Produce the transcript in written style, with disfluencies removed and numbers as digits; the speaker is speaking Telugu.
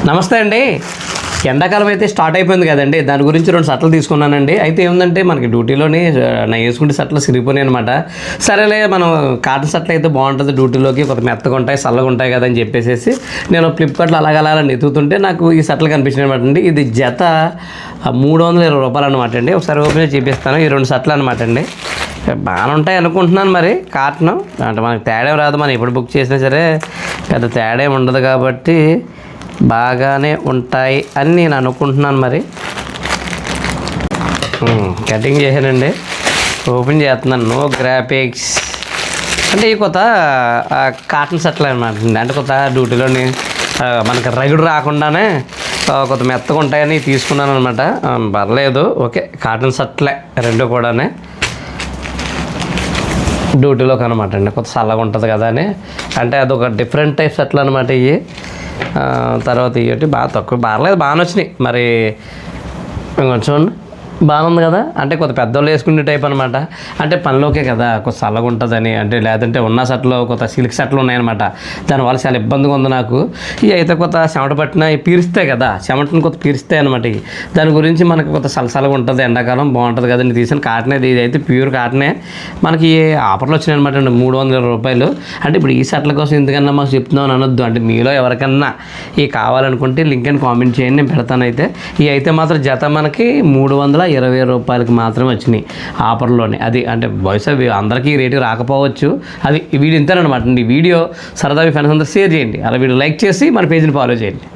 నమస్తే అండి. ఎండాకాలం అయితే స్టార్ట్ అయిపోయింది కదండి, దాని గురించి 2 షర్ట్లు తీసుకున్నానండి. అయితే ఏముందంటే మనకి డ్యూటీలోని నేను వేసుకుంటే షర్ట్లు సిరిగిపోయినాయి అనమాట. సరేలే మనం కాటన్ షర్ట్లు అయితే బాగుంటుంది, డ్యూటీలోకి కొంత మెత్తగా ఉంటాయి, చల్లగా ఉంటాయి కదా అని చెప్పేసి నేను ఫ్లిప్కార్ట్లో అలాగ ఎత్తుతుంటే నాకు ఈ షర్ట్లు కనిపించినాయి అనమాట అండి. ఇది జత 320 రూపాయలు అనమాట అండి. ఒకసారి ఓపెన్ చూపిస్తాను. ఈ 2 షర్ట్లు అనమాట అండి. బాగానే ఉంటాయి అనుకుంటున్నాను. మరి కాటన్ అంటే మనకి తేడా రాదు, మనం ఎప్పుడు బుక్ చేసినా సరే పెద్ద తేడా ఉండదు కాబట్టి బాగానే ఉంటాయి అని నేను అనుకుంటున్నాను. మరి కటింగ్ చేశానండి, ఓపెన్ చేస్తున్నాను. నో గ్రాఫిక్స్ అంటే ఈ కొత్త కాటన్ షర్ట్లు అనమాట. అంటే కొత్త డ్యూటీలోని మనకి రగుడు రాకుండానే కొత్త మెత్తగా ఉంటాయని తీసుకున్నాను అనమాట. పర్లేదు, ఓకే. కాటన్ షర్ట్లే 2 కూడానే డ్యూటీలోకి అనమాట అండి. కొత్త చల్లగా ఉంటుంది కదా అని. అంటే అదొక డిఫరెంట్ టైప్ షర్ట్లు అనమాట ఇవి. తర్వాత ఇవి బాగా తక్కువ, బాగానే వచ్చినాయి. మరి కొంచెం బాగుంది కదా, అంటే కొత్త పెద్దోళ్ళు వేసుకునే టైప్ అనమాట. అంటే పనిలోకే కదా, కొత్త చల్లగా ఉంటుందని. అంటే లేదంటే ఉన్న షర్ట్లు కొత్త సిల్క్ షర్ట్లు ఉన్నాయన్నమాట. దానివల్ల చాలా ఇబ్బందిగా ఉంది నాకు. ఇవి అయితే కొత్త చెమట పట్టిన పీరుస్తాయి కదా, చెమటను కొత్త పీరుస్తాయి అనమాట. ఇవి దాని గురించి మనకి కొత్త చల్లగా ఉంటుంది, ఎండాకాలం బాగుంటుంది కదండి. తీసిన కాటనే, ఇది అయితే ప్యూర్ కాటనే. మనకి ఆఫర్లు వచ్చినాయి అనమాట అండి, 320 రూపాయలు. అంటే ఇప్పుడు ఈ షర్ట్ల కోసం ఎందుకన్నా మాకు చెప్తున్నాను అనొద్దు. అంటే మీలో ఎవరికన్నా ఇవి కావాలనుకుంటే లింక్ అని కామెంట్ చేయండి, నేను పెడతాను. అయితే ఇవి అయితే మాత్రం జత మనకి 320 రూపాయలకి మాత్రమే వచ్చినాయి ఆఫర్లోనే. అది అంటే బహుశా అందరికీ రేటు రాకపోవచ్చు. అది ఈ వీడియో ఇంతేనమాట అండి. వీడియో సరదాగా ఫ్రెండ్స్ అందరూ షేర్ చేయండి, అలా వీడియో లైక్ చేసి మన పేజీని ఫాలో చేయండి.